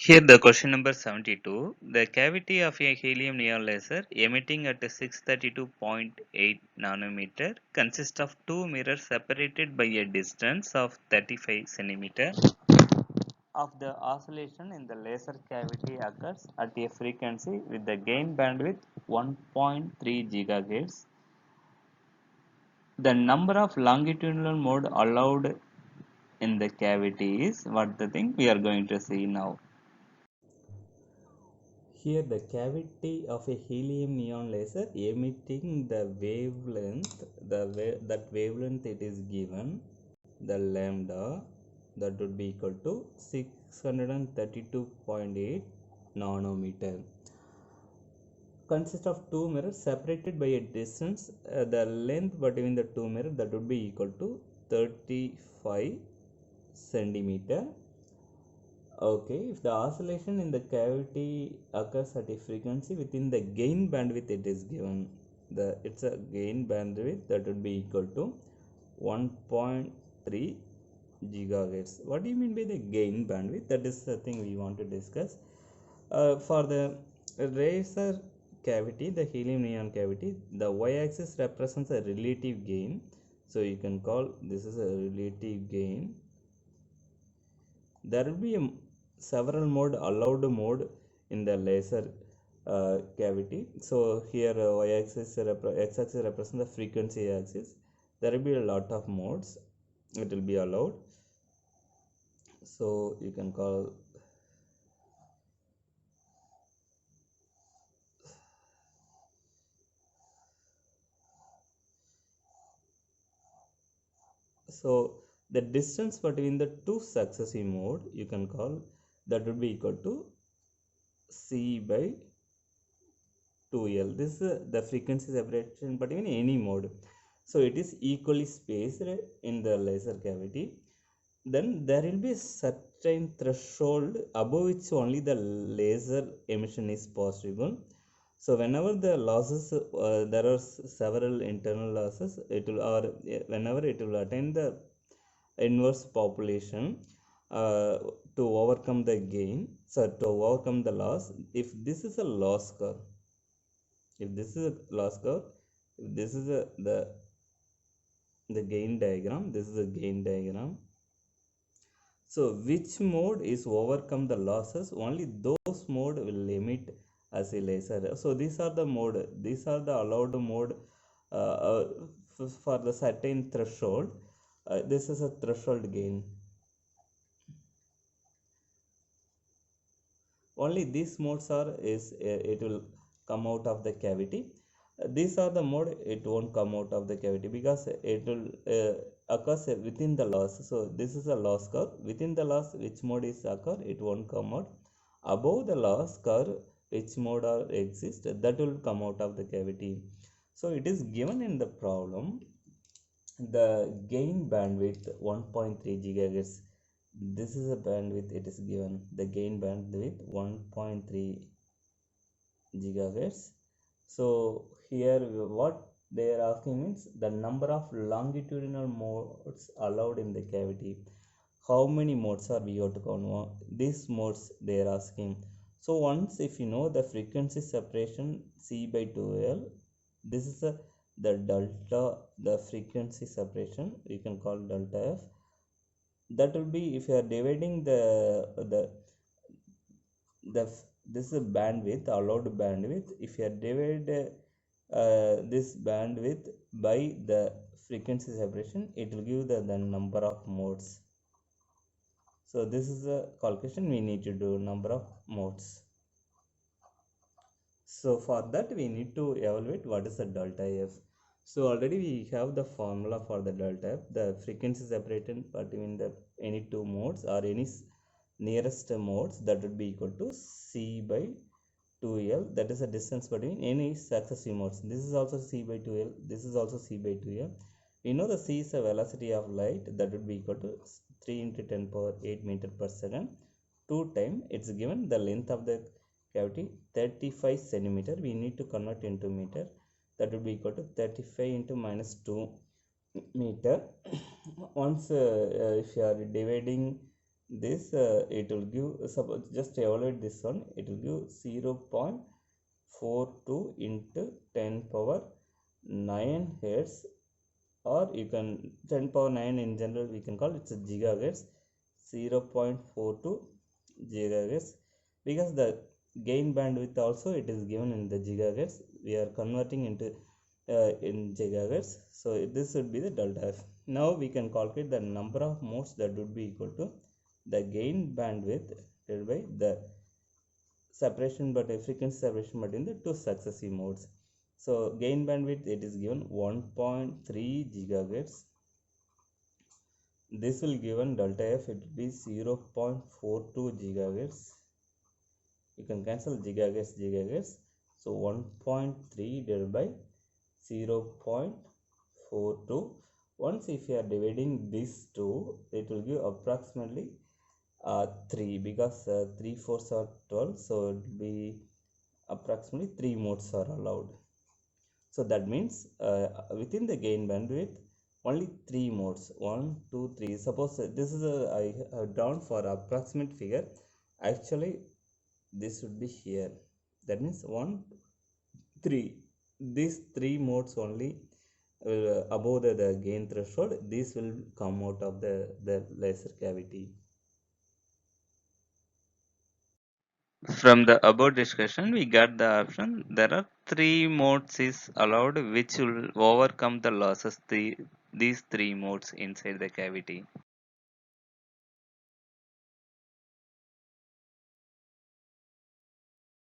Here the question number 72. The cavity of a helium neon laser emitting at 632.8 nanometer consists of two mirrors separated by a distance of 35 centimeter. Of the oscillation in the laser cavity occurs at a frequency with the gain bandwidth 1.3 GHz. The number of longitudinal mode allowed in the cavity is what the thing we are going to see now. Here the cavity of a helium neon laser emitting the wavelength, that wavelength it is given, the lambda, that would be equal to 632.8 nanometer. Consists of two mirrors separated by a distance, the length between the two mirrors that would be equal to 35 centimeter. Okay, if the oscillation in the cavity occurs at a frequency within the gain bandwidth it is given, it's a gain bandwidth that would be equal to 1.3 gigahertz. What do you mean by the gain bandwidth? That is the thing we want to discuss. For the laser cavity, the helium neon cavity, the y-axis represents a relative gain. So you can call this is a relative gain. There will be several mode allowed mode in the laser cavity. So here y-axis x-axis represents the frequency axis. There will be a lot of modes it will be allowed. So you can call so the distance between the two successive mode you can call that would be equal to C by 2L. This is the frequency separation between any mode. So it is equally spaced in the laser cavity. Then there will be a certain threshold above which only the laser emission is possible. So whenever the losses, there are several internal losses, it will, or whenever it will attain the inverse population uh, to overcome the gain, so to overcome the loss, if this is a loss curve, if this is a loss curve, if this is the gain diagram, this is a gain diagram. So which mode is overcome the losses, only those mode will emit as a laser. So these are the mode, these are the allowed mode for the certain threshold. This is a threshold gain. Only these modes are is it will come out of the cavity. These are the mode it won't come out of the cavity because it will occurs within the loss. So this is a loss curve. Within the loss, which mode is occur, it won't come out. Above the loss curve, which mode are exist, that will come out of the cavity. So it is given in the problem, the gain bandwidth 1.3 gigahertz. This is a bandwidth it is given, the gain bandwidth 1.3 gigahertz. So here what they are asking means the number of longitudinal modes allowed in the cavity. How many modes are we have to count? These modes they are asking. So once if you know the frequency separation C by 2L, this is the delta, the frequency separation you can call delta F. That will be if you are dividing the this is bandwidth, allowed bandwidth. If you are divide this bandwidth by the frequency separation, it will give the number of modes. So this is a calculation we need to do, number of modes. So for that we need to evaluate what is the delta F. So already we have the formula for the delta F, the frequency separated between the any two modes or any nearest modes, that would be equal to C by 2L, that is the distance between any successive modes. This is also C by 2L, this is also C by 2L. We know the C is the velocity of light, that would be equal to 3 into 10 power 8 meter per second. 2 time it's given the length of the cavity 35 centimeter. We need to convert into meter, that would be equal to 35 into minus 2 meter. Once if you are dividing this it will give, suppose just evaluate this one, it will give 0.42 into 10 power 9 hertz, or you can 10 power 9 in general we can call it's a gigahertz. 0.42 gigahertz, because the gain bandwidth also it is given in the gigahertz, we are converting into in gigahertz, so this would be the delta f. Now we can calculate the number of modes that would be equal to the gain bandwidth divided by the separation, but a frequency separation between the two successive modes. So gain bandwidth it is given 1.3 gigahertz. This will given delta f, it will be 0.42 gigahertz. You can cancel gigahertz. So 1.3 divided by 0.42. Once if you are dividing these two, it will give approximately 3, because 3 fourths are 12, so it will be approximately 3 modes are allowed. So that means within the gain bandwidth only 3 modes, 1 2 3. Suppose this is I have drawn for approximate figure, actually this would be here, that means 1 3, these 3 modes only will above the gain threshold, this will come out of the laser cavity. From the above discussion, we got the option. There are 3 modes is allowed, which will overcome the losses. These 3 modes inside the cavity.